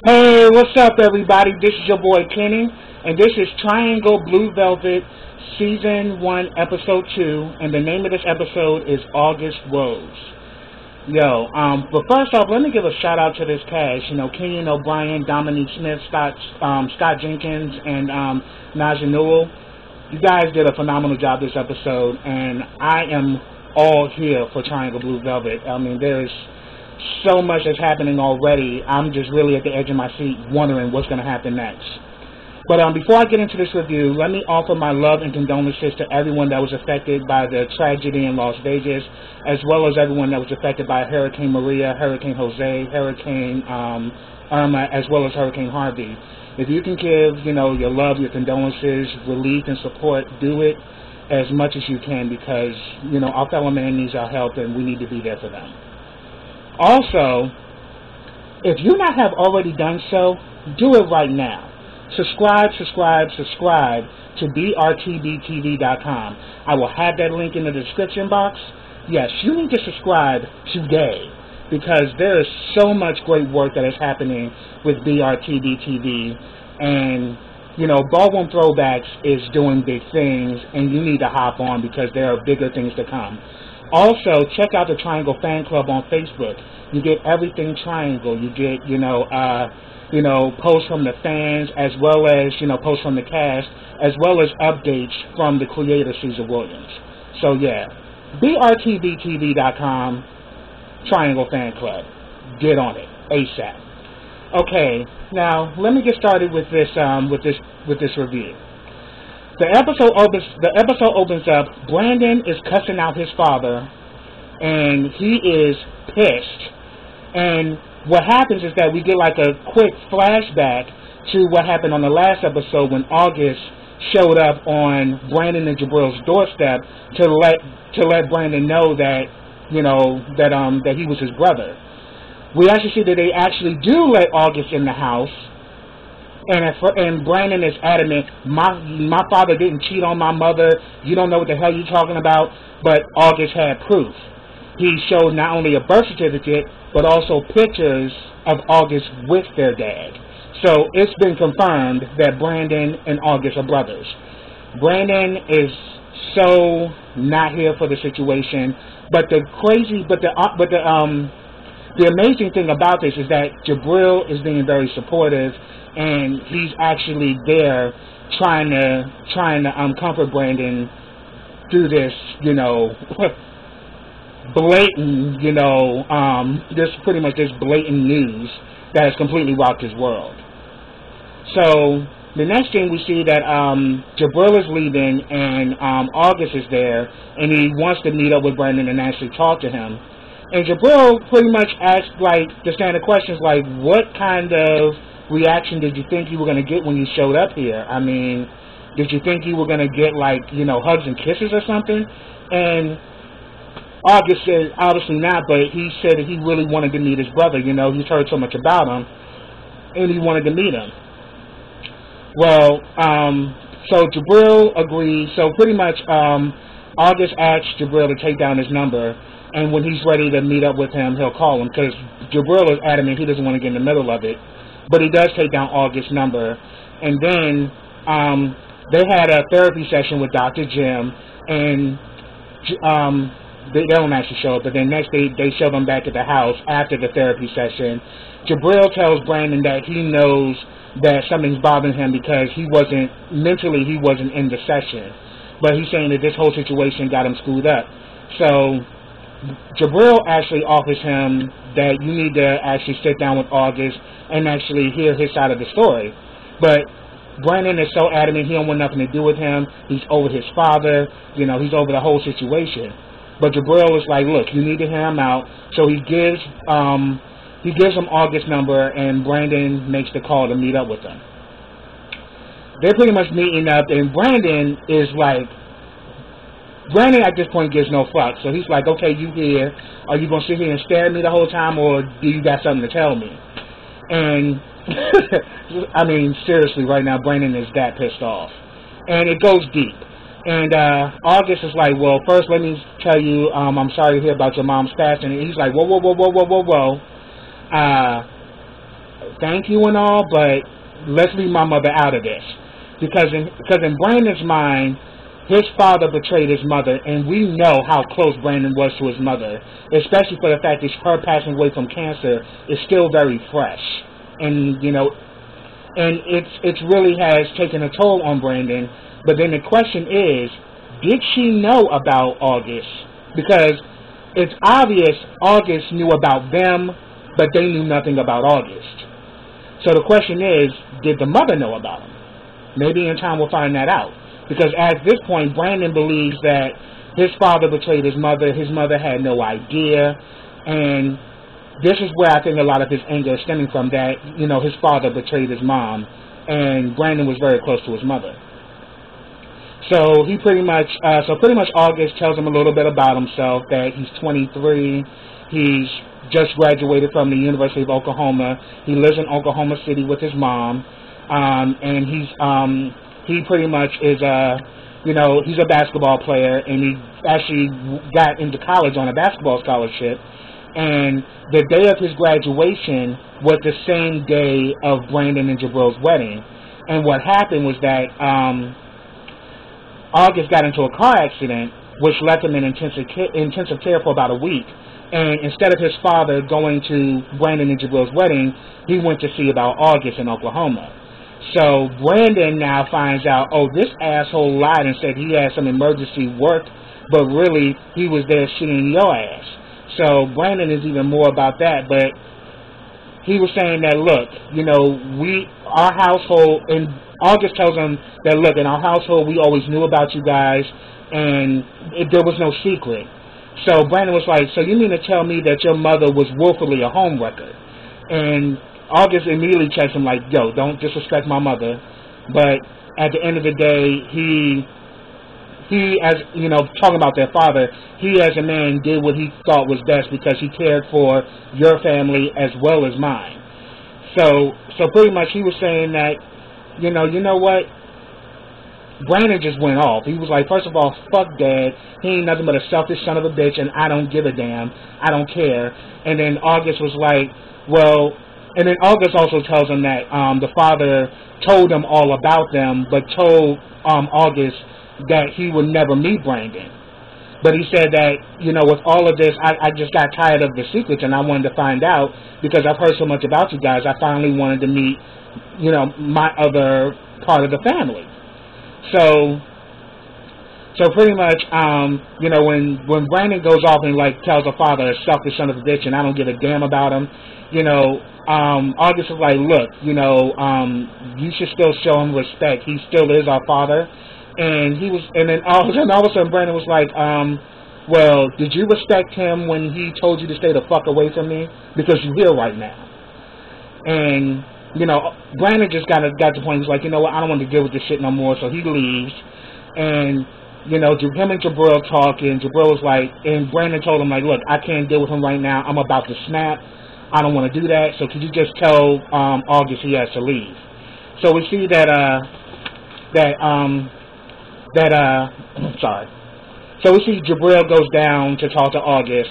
Hey, what's up, everybody? This is your boy Kenny, and this is Triangle Blue Velvet Season 1, Episode 2, and the name of this episode is August Woes. But first off, let me give a shout out to this cast. Kenyon O'Brien, Dominique Smith, Scott Jenkins, and Naja Newell. You guys did a phenomenal job this episode, and I am all here for Triangle Blue Velvet. I mean, there's so much that's happening already. I'm just really at the edge of my seat wondering what's going to happen next. But before I get into this review, let me offer my love and condolences to everyone that was affected by the tragedy in Las Vegas, as well as everyone that was affected by Hurricane Maria, Hurricane Jose, Hurricane Irma, as well as Hurricane Harvey. If you can give, your love, your condolences, relief, and support, do it as much as you can because, our fellow man needs our help and we need to be there for them. Also, if you not have already done so, do it right now. Subscribe to brtbtv.com. I will have that link in the description box. Yes, you need to subscribe today because there is so much great work that is happening with brtbtv. And, Ballroom Throwbacks is doing big things, and you need to hop on because there are bigger things to come. Also, check out the Triangle Fan Club on Facebook. You get everything Triangle. You get, posts from the fans, as well as, posts from the cast, as well as updates from the creator, Caesar Williams. So, yeah, brtbtv.com, Triangle Fan Club. Get on it, ASAP. Okay, now, let me get started with this review. The episode opens up. Brandon is cussing out his father, and he is pissed. And what happens is that we get like a quick flashback to what happened on the last episode when August showed up on Brandon and Jabril's doorstep to let Brandon know that that he was his brother. We actually see that they actually do let August in the house. And Brandon is adamant, my father didn't cheat on my mother. You don't know what the hell you're talking about. But August had proof. He showed not only a birth certificate, but also pictures of August with their dad. So it's been confirmed that Brandon and August are brothers. Brandon is so not here for the situation. But the amazing thing about this is that Jabril is being very supportive, and he's actually there trying to comfort Brandon through this, blatant, this blatant news that has completely rocked his world. So the next thing we see that Jabril is leaving and August is there, and he wants to meet up with Brandon and actually talk to him. And Jabril pretty much asked, the standard questions like, what kind of reaction did you think you were going to get when you showed up here? I mean, did you think you were going to get, hugs and kisses or something? And August said, obviously not, but he said that he really wanted to meet his brother. He's heard so much about him, and he wanted to meet him. Well, so Jabril agreed. So pretty much August asked Jabril to take down his number, and when he's ready to meet up with him, he'll call him, because Jabril is adamant he doesn't want to get in the middle of it. But he does take down August's number. And then they had a therapy session with Dr. Jim, and they don't actually show up, but then next they show them back at the house after the therapy session. Jabril tells Brandon that he knows that something's bothering him because he wasn't in the session. But he's saying that this whole situation got him screwed up. So Jabril actually offers him that you need to actually sit down with August and actually hear his side of the story. But Brandon is so adamant he don't want nothing to do with him. He's over his father. He's over the whole situation. But Jabril is like, look, you need to hear him out. So he gives him August's number, and Brandon makes the call to meet up with him. They're pretty much meeting up, and Brandon at this point gives no fuck. So he's like, okay, you here. Are you going to sit here and stare at me the whole time, or do you got something to tell me? And, I mean, seriously, right now, Brandon is that pissed off. And it goes deep. And August is like, well, first let me tell you, I'm sorry to hear about your mom's passing. And he's like, whoa. thank you and all, but let's leave my mother out of this. Because in Brandon's mind, his father betrayed his mother, and we know how close Brandon was to his mother, especially for the fact that her passing away from cancer is still very fresh. And, and it's really has taken a toll on Brandon. But then the question is, did she know about August? Because it's obvious August knew about them, but they knew nothing about August. So the question is, did the mother know about him? Maybe in time we'll find that out. Because at this point, Brandon believes that his father betrayed his mother had no idea, and this is where I think a lot of his anger is stemming from, that, his father betrayed his mom, and Brandon was very close to his mother. So he pretty much August tells him a little bit about himself, that he's 23, he's just graduated from the University of Oklahoma, he lives in Oklahoma City with his mom, and he pretty much is he's a basketball player, and he actually got into college on a basketball scholarship. And the day of his graduation was the same day of Brandon and Jabril's wedding. And what happened was that August got into a car accident, which left him in intensive care for about a week. And instead of his father going to Brandon and Jabril's wedding, he went to see about August in Oklahoma. So Brandon now finds out, this asshole lied and said he had some emergency work, but really he was there shooting your ass. So Brandon is even more about that, but he was saying that, look, our household, and August tells him that, look, in our household we always knew about you guys, and there was no secret. So Brandon was like, so you mean to tell me that your mother was willfully a homewrecker? And August immediately checks him like, yo, don't disrespect my mother. But at the end of the day, he as, talking about their father, he as a man did what he thought was best because he cared for your family as well as mine. So pretty much he was saying that, you know what? Brandon just went off. He was like, first of all, fuck Dad. He ain't nothing but a selfish son of a bitch, and I don't give a damn. I don't care. And then August was like, well... And then August also tells him that the father told him all about them, but told August that he would never meet Brandon. But he said that, with all of this, I just got tired of the secrets, and I wanted to find out, because I've heard so much about you guys, I finally wanted to meet, my other part of the family. So pretty much, when Brandon goes off and, tells the father, a selfish son of a bitch, and I don't give a damn about him, August was like, look, you should still show him respect. He still is our father. And then all of a sudden Brandon was like, well, did you respect him when he told you to stay the fuck away from me? Because you're here right now. And, Brandon just got to the point, he was like, you know what, I don't want to deal with this shit no more. So he leaves. And, him and Jabril talk, and Jabril was like, and Brandon told him, like, look, I can't deal with him right now. I'm about to snap. I don't want to do that, so could you just tell August he has to leave? So we see So we see Jabril goes down to talk to August.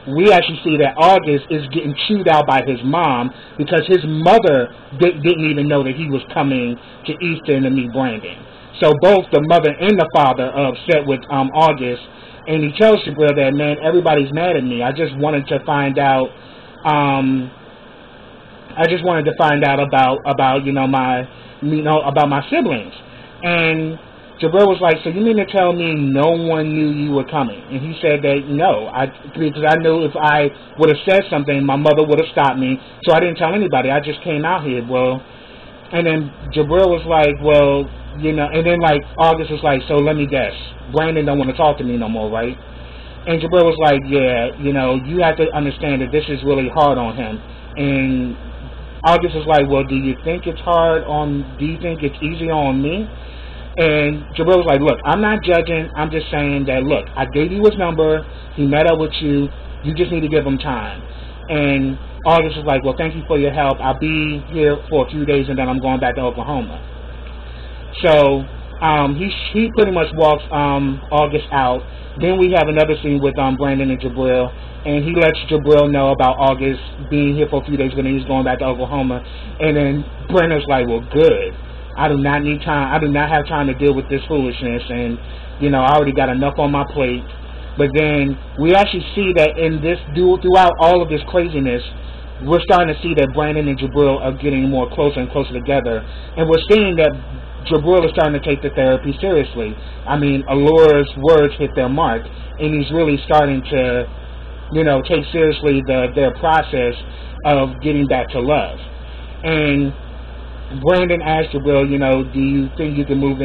We actually see that August is getting chewed out by his mom because his mother didn't even know that he was coming to Easton to meet Brandon. So both the mother and the father are upset with August. And he tells Jabril that, man, everybody's mad at me. I just wanted to find out. About my siblings. And Jabril was like, so you mean to tell me no one knew you were coming? And he said that no, because I knew if I would have said something, my mother would have stopped me. So I didn't tell anybody. I just came out here. Well, and then Jabril was like, well, and then August was like, so let me guess, Brandon don't want to talk to me no more, right? And Jabril was like, yeah, you have to understand that this is really hard on him. And August was like, well, do you think it's easy on me? And Jabril was like, look, I'm not judging, I'm just saying that, look, I gave you his number, he met up with you, you just need to give him time. And August was like, well, thank you for your help, I'll be here for a few days and then I'm going back to Oklahoma. So He pretty much walks August out. Then we have another scene with Brandon and Jabril, and he lets Jabril know about August being here for a few days, but then he's going back to Oklahoma. And then Brandon's like, "Well, good. I do not need time. I do not have time to deal with this foolishness, and I already got enough on my plate." But then we actually see that in this throughout all of this craziness, we're starting to see that Brandon and Jabril are getting more closer and closer together, and we're seeing that Jabril is starting to take the therapy seriously. I mean, Allure's words hit their mark, and he's really starting to, take seriously their process of getting back to love. And Brandon asked Jabril, do you think you can move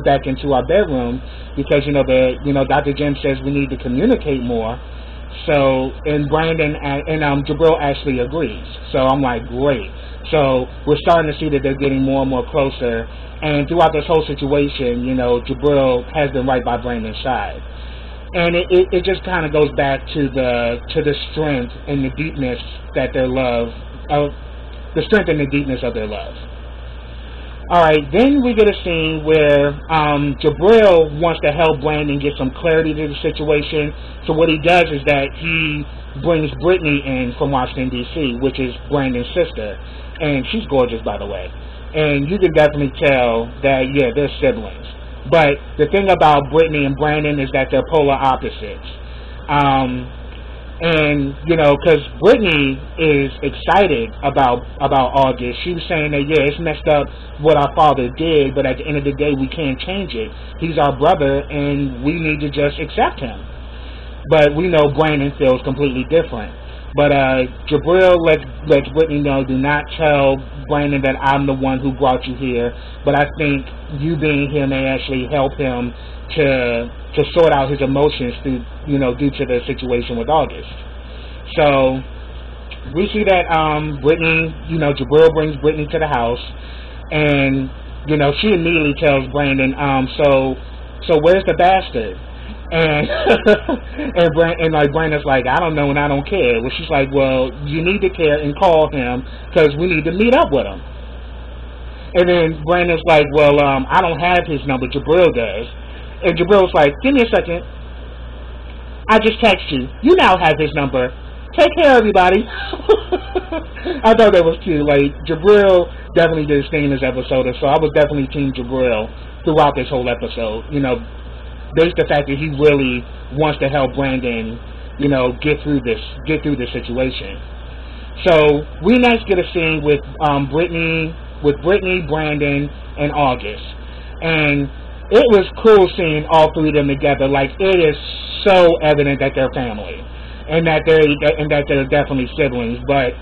back into our bedroom, because Dr. Jim says we need to communicate more. So, and Brandon and Jabril actually agrees. So I'm like, great. So we're starting to see that they're getting more and more closer. And throughout this whole situation, Jabril has been right by Brandon's side. And it just kind of goes back to the strength and the deepness that their love, the strength and the deepness of their love. Alright, then we get a scene where Jabril wants to help Brandon get some clarity to the situation. So what he does is that he brings Brittany in from Washington, D.C., which is Brandon's sister. And she's gorgeous, by the way. And you can definitely tell that, yeah, they're siblings. But the thing about Brittany and Brandon is that they're polar opposites. And, because Brittany is excited about August. She was saying that, yeah, it's messed up what our father did, but at the end of the day, we can't change it. He's our brother, and we need to just accept him. But we know Brandon feels completely different. But Jabril lets Brittany know, do not tell Brandon that I'm the one who brought you here, but I think you being here may actually help him to sort out his emotions due to the situation with August. So we see that Brittany, Jabril brings Brittany to the house, and she immediately tells Brandon, so where's the bastard? And and Brandon's like, I don't know and I don't care. Well, she's like, well, you need to care and call him because we need to meet up with him. And then Brandon's like, well, I don't have his number. Jabril does. And Jabril's like, give me a second. I just text you. You now have his number. Take care, everybody. I thought that was cute. Like, Jabril definitely did his thing in this episode, so I was definitely team Jabril throughout this whole episode. Based on the fact that he really wants to help Brandon, get through this situation. So we next get a scene with Brittany, Brandon, and August, and it was cool seeing all three of them together. Like, it is so evident that they're family, and that they're definitely siblings. But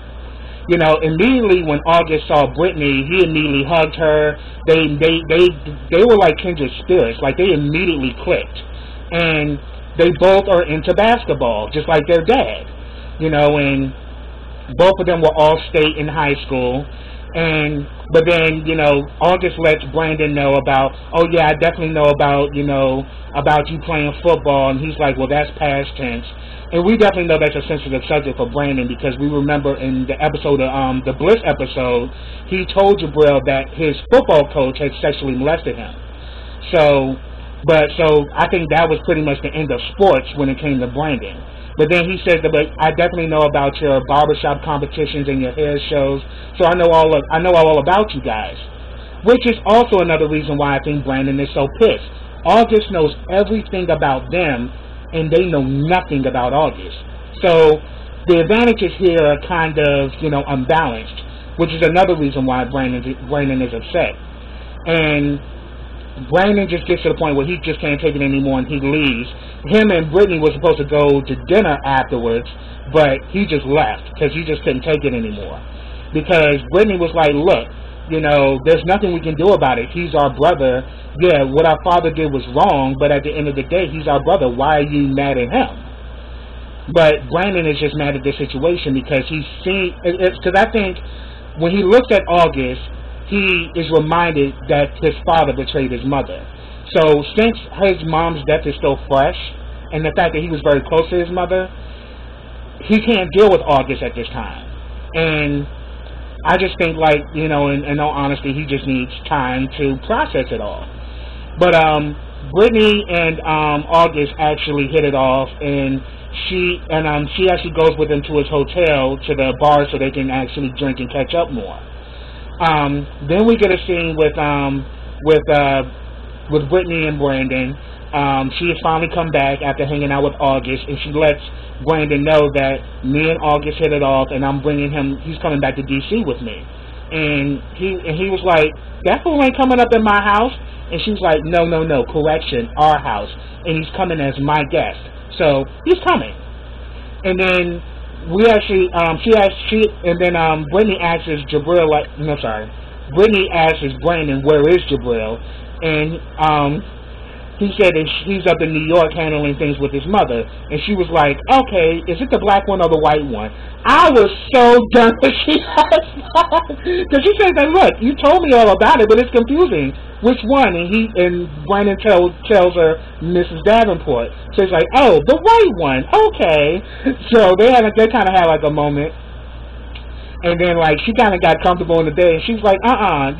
immediately when August saw Brittany, he immediately hugged her. They were like kindred spirits. Like, they immediately clicked, and they both are into basketball, just like their dad. And both of them were all state in high school. But then, August lets Brandon know about, oh yeah, I definitely know about you playing football, and he's like, well, that's past tense. And we definitely know that's a sensitive subject for Brandon, because we remember in the episode of the Bliss episode, he told Jabril that his football coach had sexually molested him. So I think that was pretty much the end of sports when it came to Brandon. But then he says that, but I definitely know about your barbershop competitions and your hair shows, so I know all about you guys. Which is also another reason why I think Brandon is so pissed. August knows everything about them, and they know nothing about August. So the advantages here are kind of, unbalanced, which is another reason why Brandon is upset. And Brandon just gets to the point where he just can't take it anymore, and he leaves. Him and Brittany were supposed to go to dinner afterwards, but he just left because he just couldn't take it anymore. Because Brittany was like, look, there's nothing we can do about it. He's our brother. Yeah, what our father did was wrong, but at the end of the day, he's our brother. Why are you mad at him? But Brandon is just mad at this situation because because I think when he looks at August, he is reminded that his father betrayed his mother. So since his mom's death is still fresh, and the fact that he was very close to his mother, he can't deal with August at this time. And I just think, like, you know, in all honesty, he just needs time to process it all. But Brittany and August actually hit it off, and she actually goes with him to his hotel, to the bar, so they can actually drink and catch up more. Then we get a scene with Brittany and Brandon. She has finally come back after hanging out with August, and she lets Brandon know that me and August hit it off, and I'm bringing him. He's coming back to DC with me. And he was like, that fool ain't coming up in my house. And she was like, no, correction, our house, and he's coming as my guest. So he's coming. And then Brittany asks Jabril, Brittany asks Brandon, where is Jabril? And he said that he's up in New York handling things with his mother. And she was like, okay, is it the black one or the white one? I was so done when she asked that. Because she said that, look, you told me all about it, but it's confusing. Which one? And Brandon tells her Mrs. Davenport. So he's like, oh, the white one. Okay. So they kind of had like a moment. And then, like, she kind of got comfortable in the bed. And she was like,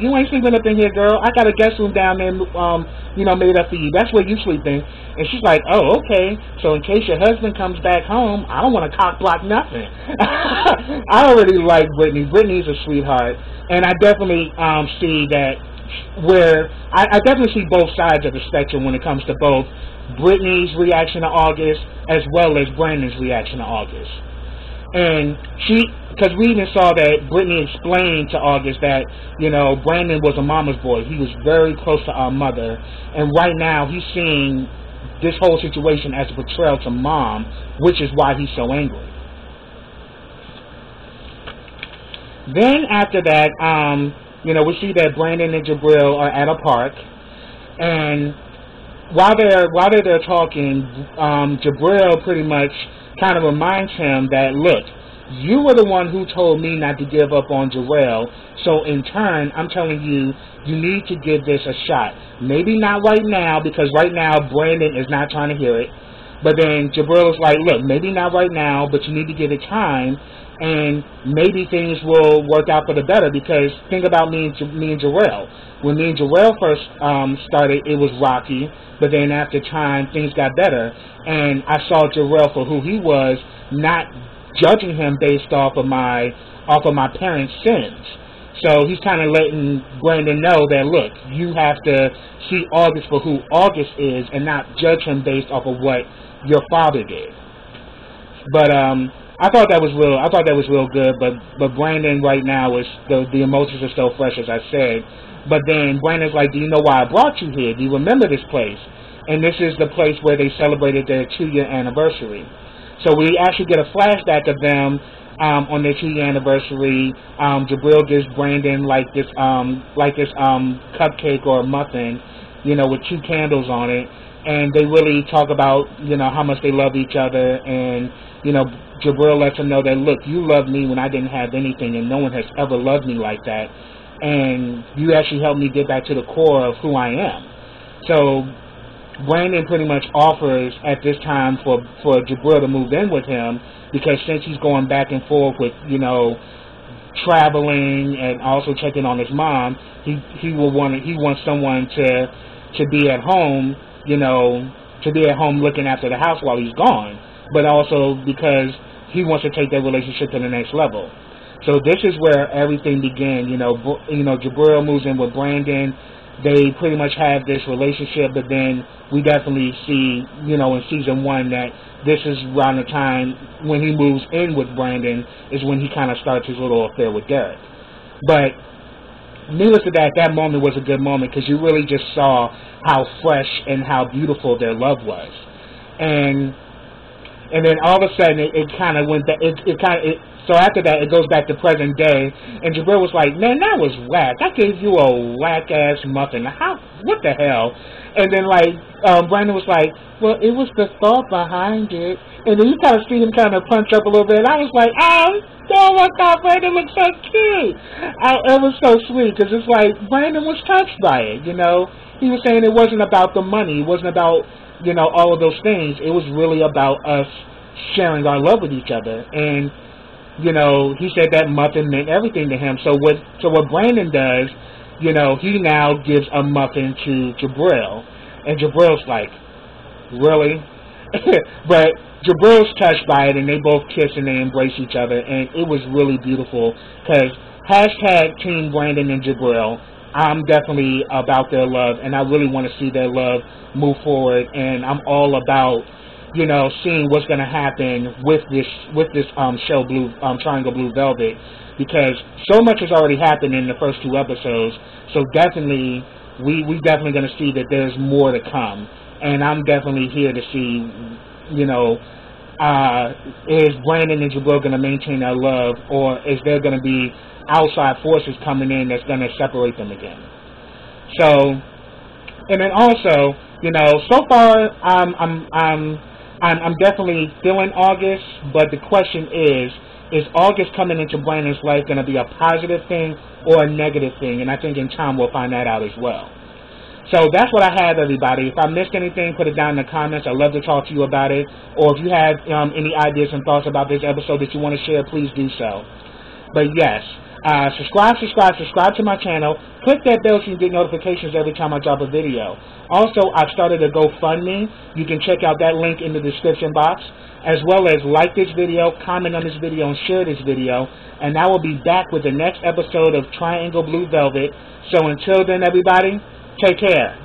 you ain't sleeping up in here, girl. I got a guest room down there, made up for you. That's where you sleeping. And she's like, oh, okay. So in case your husband comes back home, I don't want to cock block nothing. I already like Brittany. Brittany's a sweetheart. And I definitely see that I definitely see both sides of the spectrum when it comes to both Brittany's reaction to August as well as Brandon's reaction to August. And because we even saw that Brittany explained to August that, you know, Brandon was a mama's boy. He was very close to our mother. And right now he's seeing this whole situation as a betrayal to mom, which is why he's so angry. Then after that, we see that Brandon and Jabril are at a park. And while they're there talking, Jabril pretty much kind of reminds him that, look, you were the one who told me not to give up on Jarrell, so in turn, I'm telling you, you need to give this a shot. Maybe not right now, because right now, Brandon is not trying to hear it. But then Jabril is like, look, maybe not right now, but you need to give it time, and maybe things will work out for the better, because think about me and Jarrell. When me and Jarrell first started, it was rocky, but then after time, things got better, and I saw Jarrell for who he was, not judging him based off of my parents' sins. So he's kind of letting Brandon know that, look, you have to see August for who August is, and not judge him based off of what your father did. But I thought that was real good. But Brandon right now is the emotions are still fresh, as I said. But then Brandon's like, do you know why I brought you here? Do you remember this place? And this is the place where they celebrated their 2-year anniversary. So we actually get a flashback of them on their 2-year anniversary. Jabril gives Brandon like this cupcake or muffin, with 2 candles on it, and they really talk about how much they love each other. And Jabril lets him know that, look, you loved me when I didn't have anything, and no one has ever loved me like that, and you actually helped me get back to the core of who I am. So Brandon pretty much offers at this time for Jabril to move in with him, because since he's going back and forth with traveling and also checking on his mom, he wants someone to be at home, looking after the house while he's gone, but also because he wants to take that relationship to the next level. So this is where everything began. Jabril moves in with Brandon. They pretty much have this relationship, but then we definitely see, in season 1 that this is around the time when he moves in with Brandon is when he kind of starts his little affair with Derek. But needless to that moment was a good moment, because you really just saw how fresh and how beautiful their love was. And then all of a sudden it kind of went that so after that, it goes back to present day, and Jabril was like, man, that was whack. I gave you a whack-ass muffin. What the hell? And then, Brandon was like, well, it was the thought behind it. And then you kind of see him kind of punch up a little bit, and I was like, oh my God, Brandon looks so cute. It was so sweet, because it's like, Brandon was touched by it, He was saying it wasn't about the money. It wasn't about, all of those things. It was really about us sharing our love with each other. And you know, he said that muffin meant everything to him. So what Brandon does, you know, he now gives a muffin to Jabril, and Jabril's like, really? But Jabril's touched by it, and they both kiss and they embrace each other, and it was really beautiful, because hashtag Team Brandon and Jabril, I'm definitely about their love, and I really want to see their love move forward, and I'm all about, you know, seeing what's going to happen with this show, Triangle Blue Velvet, because so much has already happened in the first 2 episodes, so definitely, we definitely going to see that there's more to come. And I'm definitely here to see, you know, is Brandon and Jabril going to maintain their love, or is there going to be outside forces coming in that's going to separate them again? So, and then also, you know, so far I'm definitely feeling August, but the question is August coming into Brandon's life going to be a positive thing or a negative thing? And I think in time we'll find that out as well. So that's what I have, everybody. If I missed anything, put it down in the comments. I'd love to talk to you about it. Or if you have any ideas and thoughts about this episode that you want to share, please do so. But yes, subscribe to my channel. Click that bell so you get notifications every time I drop a video. Also, I've started a GoFundMe. You can check out that link in the description box. As well as like this video, comment on this video, and share this video. And I will be back with the next episode of Triangle Blue Velvet. So until then, everybody, take care.